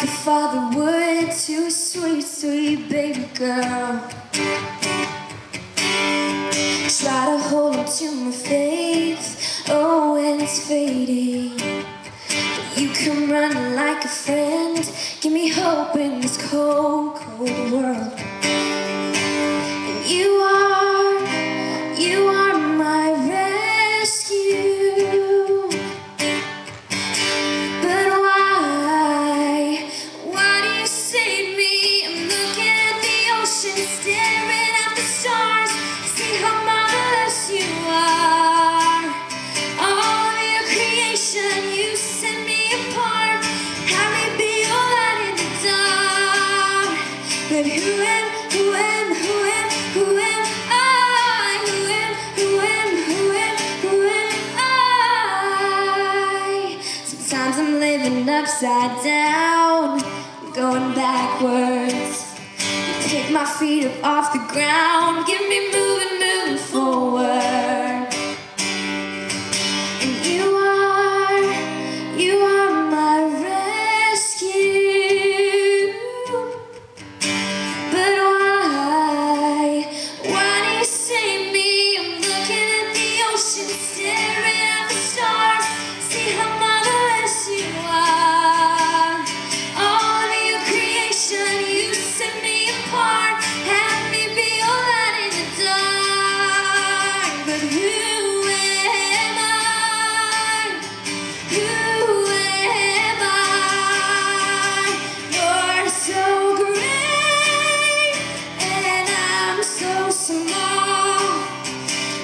a father would to a sweet, sweet baby girl. Try to hold on to my faith, oh, when it's fading. But you come running like a friend, give me hope in this cold, cold world. And you are my rescue. But why do you save me? I'm looking at the ocean, staring at the stars. See how marvelous you are. All of your creation, you set me apart. Have me be your light in the dark. But who am I? Sometimes I'm living upside down, going backwards. You pick my feet up off the ground, get me moving, moving forward. And you are my rescue. But why do you save me? I'm looking at the ocean, staring at the stars. See how marvelous you are. All of your creation, you set me apart. Have me be your light in the dark. But who am I? Who am I? You're so great and I'm so small,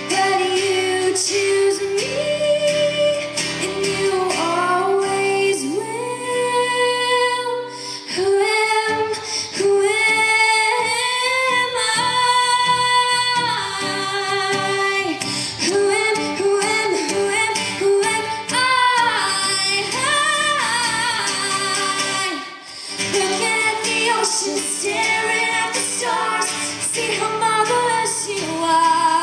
but you choose me and you always will. Who am I? Who am I? Looking at the ocean, staring at the stars. See how marvelous you are.